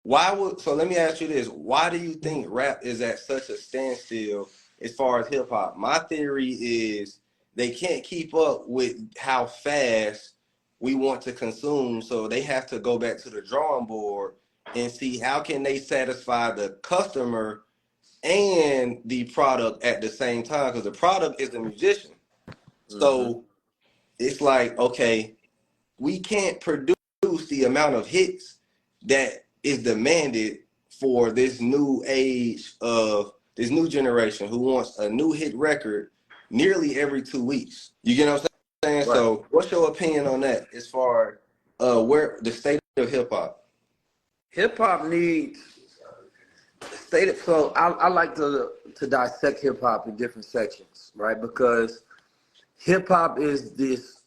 So let me ask you this. Why do you think rap is at such a standstill as far as hip hop? My theory is they can't keep up with how fast we want to consume, so they have to go back to the drawing board and see how can they satisfy the customer and the product at the same time, because the product is the musician. Mm-hmm. So it's like, okay, we can't produce the amount of hits that is demanded for this new age of this new generation who wants a new hit record nearly every 2 weeks. You get what I'm saying? Right. So what's your opinion on that as far where the state of hip hop? Hip hop needs stated. So I like to dissect hip hop in different sections, right? Because hip hop is this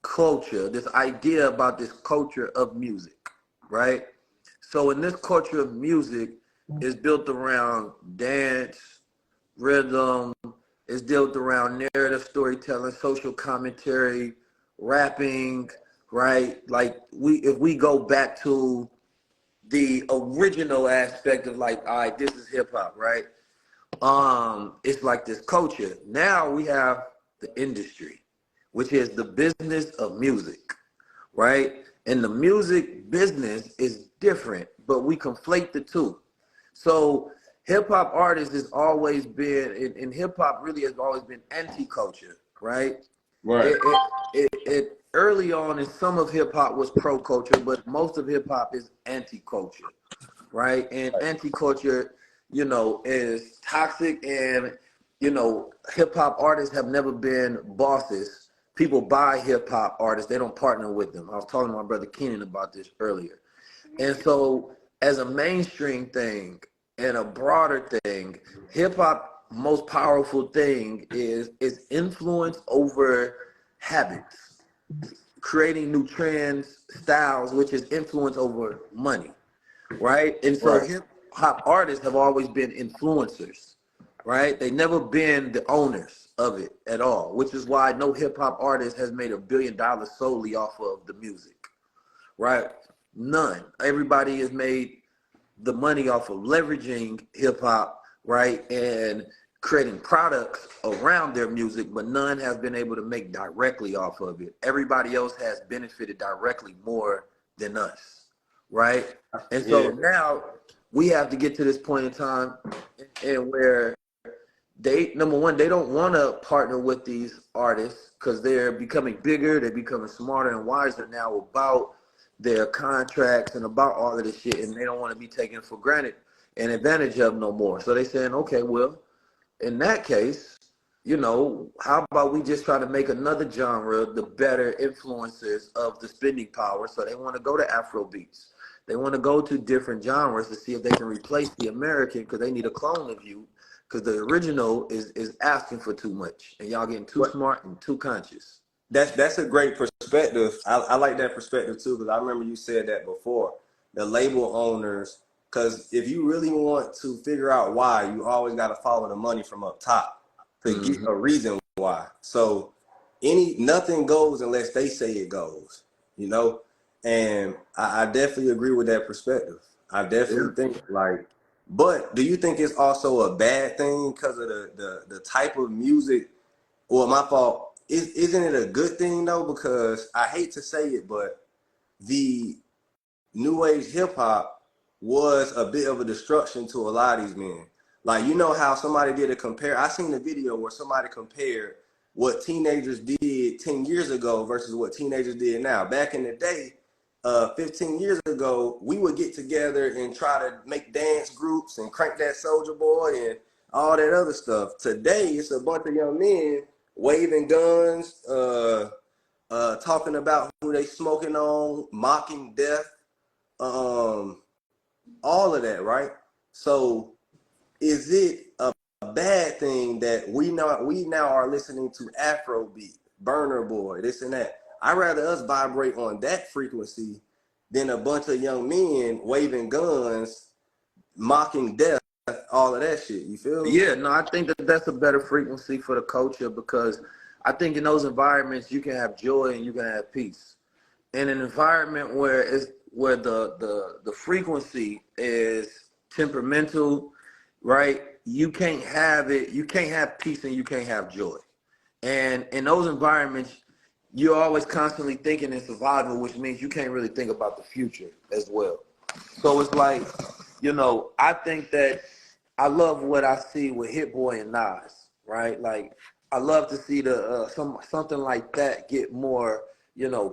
culture, this idea about this culture of music, right? So in this culture of music is built around dance, rhythm, is built around narrative storytelling, social commentary, rapping, right? Like if we go back to the original aspect of like, all right, this is hip hop, right? It's like this culture. Now we have the industry, which is the business of music, right? And the music business is different, but we conflate the two. So hip hop artists has always been, and hip hop really has always been anti-culture, right? Right. It early on in some of hip hop was pro culture, but most of hip hop is anti culture, right? And anti culture, is toxic, and hip hop artists have never been bosses. People buy hip hop artists; they don't partner with them. I was talking to my brother Keenan about this earlier, and so as a mainstream thing and a broader thing, hip hop most powerful thing is influence over habits, creating new trends, styles, which is influence over money, right? And so Right. hip hop artists have always been influencers, right? They never been the owners of it at all, which is why no hip hop artist has made $1 billion solely off of the music, right? None. Everybody has made the money off of leveraging hip hop, right? And creating products around their music, but none has been able to make directly off of it. Everybody else has benefited directly more than us, right? And so Yeah. now we have to get to this point in time and where they, number one, they don't want to partner with these artists because they're becoming bigger, they're becoming smarter and wiser now about their contracts and about all of this shit, and they don't want to be taken for granted and advantage of no more. So they saying, okay, well, in that case, how about we just try to make another genre the better influences of the spending power? So they want to go to Afro beats. They want to go to different genres to see if they can replace the American because they need a clone of you because the original is asking for too much and y'all getting too What smart and too conscious. that's a great perspective. I like that perspective too, because I remember you said that before. The label owners, because if you really want to figure out why, you always got to follow the money from up top to get Mm-hmm. a reason why. So nothing goes unless they say it goes, you know. And I definitely agree with that perspective. I Yeah. definitely think like, but do you think it's also a bad thing because of the type of music? Well, my fault. Isn't it a good thing though? Because I hate to say it, but the new age hip hop was a bit of a destruction to a lot of these men. Like, you know how somebody did a compare. I seen a video where somebody compared what teenagers did 10 years ago versus what teenagers did now. Back in the day, 15 years ago, we would get together and try to make dance groups and crank that Soldier Boy and all that other stuff. Today, it's a bunch of young men waving guns, talking about who they smoking on, mocking death, um, all of that, right? So is it a bad thing that we now are listening to Afrobeat, Burner Boy, this and that? I'd rather us vibrate on that frequency than a bunch of young men waving guns, mocking death, all of that shit. You feel me? Yeah, no, I think that that's a better frequency for the culture because I think in those environments you can have joy and you can have peace. In an environment where where the frequency is temperamental, right? You can't have it. You can't have peace and you can't have joy. And in those environments, you're always constantly thinking in survival, which means you can't really think about the future as well. So it's like, I think that I love what I see with Hit Boy and Nas, right? Like, I love to see the something like that get more,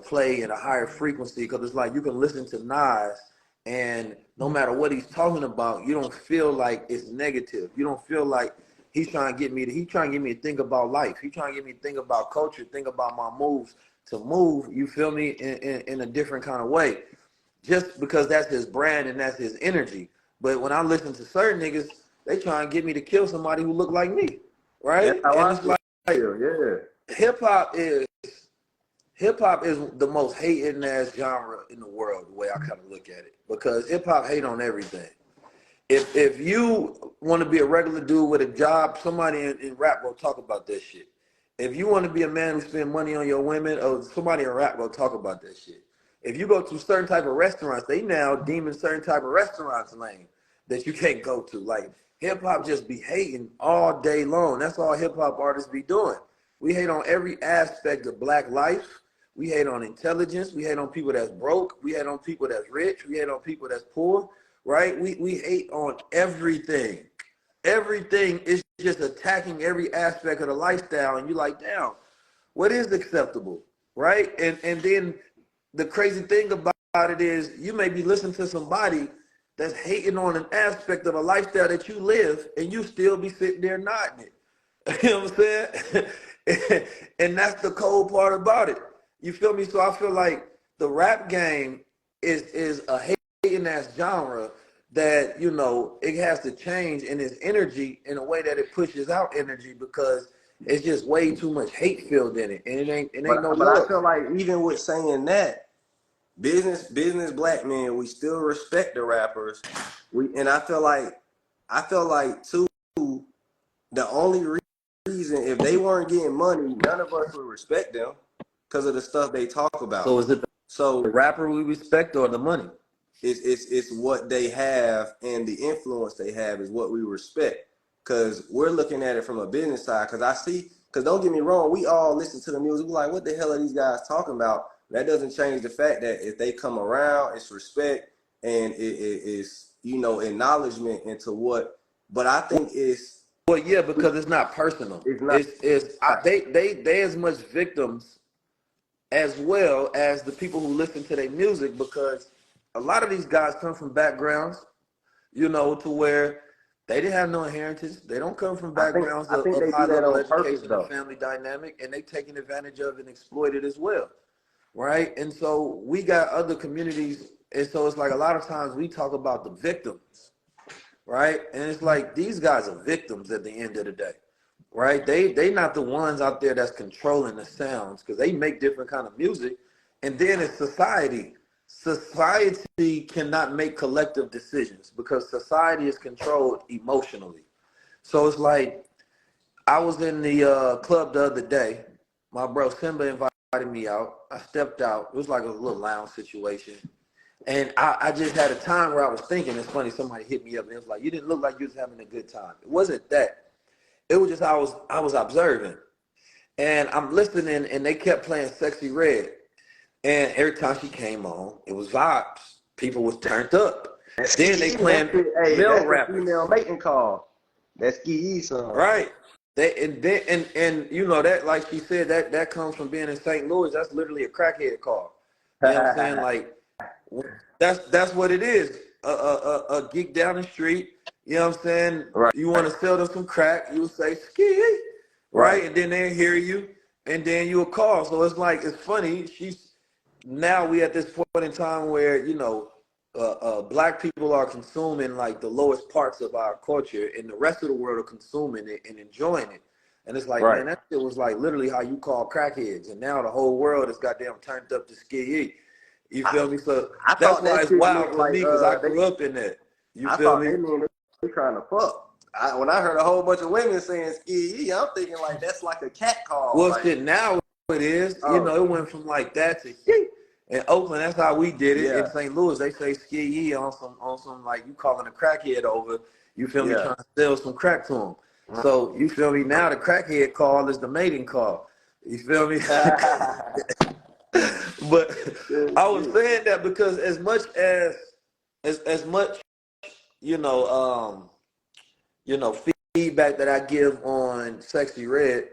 play in a higher frequency, because it's like you can listen to Nas and no matter what he's talking about, you don't feel like it's negative. You don't feel like he's trying to get me to think about life. He's trying to get me to think about culture, think about my moves to move, you feel me, in a different kind of way. Just because that's his brand and that's his energy. But when I listen to certain niggas, they try and get me to kill somebody who look like me, That's right? how And I it's like feel. Yeah. hip hop is the most hated ass genre in the world, the way I kind of look at it, because hip hop hate on everything. If you want to be a regular dude with a job, somebody in rap will talk about that shit. If you want to be a man who spend money on your women, or somebody in rap will talk about that shit. If you go to certain type of restaurants, they now deeming certain type of restaurants lame that you can't go to. Like, hip hop just be hating all day long. That's all hip hop artists be doing. We hate on every aspect of black life. We hate on intelligence. We hate on people that's broke. We hate on people that's rich. We hate on people that's poor, right? We hate on everything. Everything is just attacking every aspect of the lifestyle. And you're like, damn, what is acceptable, right? And then the crazy thing about it is you may be listening to somebody that's hating on an aspect of a lifestyle that you live, and you still be sitting there nodding it. You know what I'm saying? And that's the cold part about it. You feel me? So I feel like the rap game is a hating ass genre that, it has to change in its energy in a way that it pushes out energy, because it's just way too much hate filled in it. And it ain't no But I love. feel like even with saying that, business black men, we still respect the rappers. And I feel like too, the only reason, if they weren't getting money, none of us would respect them because of the stuff they talk So about. is it the So rapper we respect or the money? it's what they have and the influence they have is what we respect. Cause we're looking at it from a business side. Cause don't get me wrong, we all listen to the music. We're like, what the hell are these guys talking about? That doesn't change the fact that if they come around, it's respect and it is, acknowledgement into what. But I think Well, yeah, because it's not personal. it's not. They as much victims as well as the people who listen to their music, because a lot of these guys come from backgrounds, to where they didn't have no inheritance. They don't come from I think backgrounds I think of they high do that level on purpose education and though. family dynamic, and they taking advantage of and exploit it as well, right? And so we got other communities, and so it's like a lot of times we talk about the victims, right? And it's like these guys are victims at the end of the day, right? They not the ones out there that's controlling the sounds, because they make different kind of music. And then it's society. Society cannot make collective decisions because society is controlled emotionally. So it's like I was in the club the other day. My bro Simba invited me out. I stepped out. It was like a little lounge situation. And I just had a time where I was thinking, it's funny, somebody hit me up and it was like, you didn't look like you was having a good time. It wasn't that. It was just I was observing. And I'm listening and they kept playing Sexy Red. And every time she came on, it was vibes. People was turned up. Then they playing male That's the rappers. female mating call. That's Ski song. Right. They and then and you know that, like she said, that comes from being in St. Louis. That's literally a crackhead call. You know what I'm saying? Like that's what it is. A geek down the street. You know what I'm saying? Right, You want to sell them some crack, you will say ski, right. right? And then they hear you, and then you will call. So it's like it's funny. She's now we at this point in time where black people are consuming like the lowest parts of our culture, and the rest of the world are consuming it and enjoying it. And it's like, Right. man, that shit was like literally how you call crackheads, and now the whole world is goddamn turned up to ski. You feel me? So I that's thought why that it's shit wild meant to like me, because I grew up in that. You I feel thought me? they mean they trying to fuck. When I heard a whole bunch of women saying ski, I'm thinking like that's like a cat call. Well, Like, shit, now it is. oh, It went from like that to shit. In Oakland, that's how we did it. In Yeah, St. Louis, they say ski ye on some like you calling a crackhead over. You feel me? yeah. Trying to sell some crack to him. So you feel me? Now the crackhead call is the mating call. You feel me? But Good I was shit. saying that because as much as much you know you know feedback that I give on Sexy Red,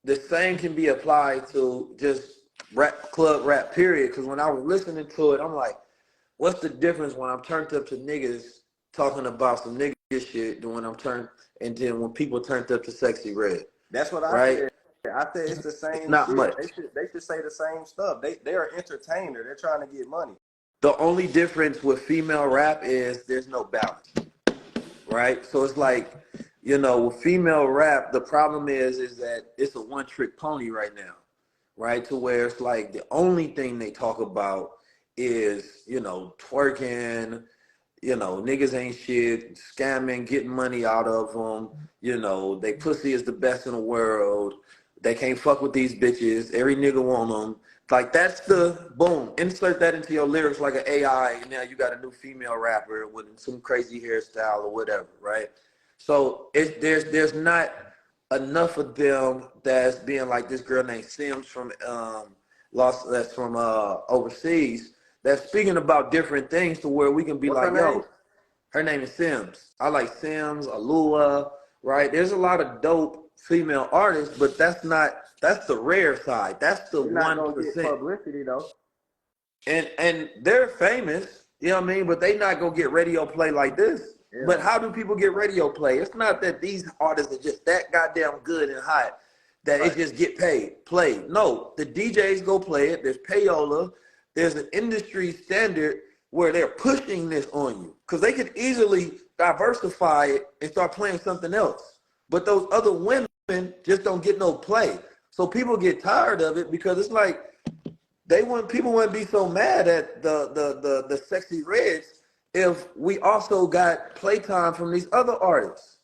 the same can be applied to just rap club rap period. Because when I was listening to it, I'm like, what's the difference when I'm turned up to niggas talking about some nigga shit than when I'm turned and then when people turned up to Sexy Red, That's what I right? said. I said it's the same Not shit. much. They should say the same stuff. They are entertainer. They're trying to get money. The only difference with female rap is there's no balance, right? So it's like, you know, with female rap, the problem is that it's a one trick pony right now, right? To where it's like the only thing they talk about is, you know, twerking, you know, niggas ain't shit, scamming, getting money out of them. You know, they pussy is the best in the world. They can't fuck with these bitches. Every nigga want them. Like that's the boom. Insert that into your lyrics like an AI, and now you got a new female rapper with some crazy hairstyle or whatever, right? So there's not enough of them that's being like this girl named Sims from that's from overseas that's speaking about different things to where we can be What's her like, name? yo, her name is Sims. I like Sims, Alua, right? There's a lot of dope female artists, but that's the rare side. That's the They're not one gonna get percent. publicity though. And they're famous, you know what I mean? But they not gonna get radio play like this. Yeah, But how do people get radio play? It's not that these artists are just that goddamn good and hot that it right. just get played. No, the DJs go play it. There's payola. There's an industry standard where they're pushing this on you because they could easily diversify it and start playing something else. But those other women just don't get no play. So people get tired of it because it's like people wouldn't be so mad at the Sexy Reds if we also got playtime from these other artists,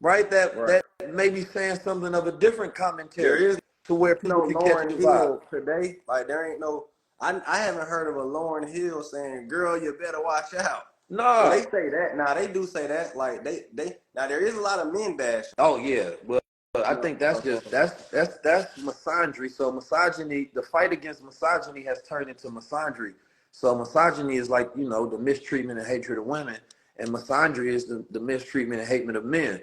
right? Right. That may be saying something of a different There commentary is to where no people can catch Lauren the vibe. Hill today. Like there ain't no. I haven't heard of a Lauren Hill saying, "Girl, you better watch out." Well, they Nah. say that. Now they do say that. Like they now there is a lot of men bash. Oh yeah. But I You know, think that's just that's misandry. So misogyny, the fight against misogyny has turned into misandry. So misogyny is like, you know, the mistreatment and hatred of women, and misandry is the mistreatment and hatred of men.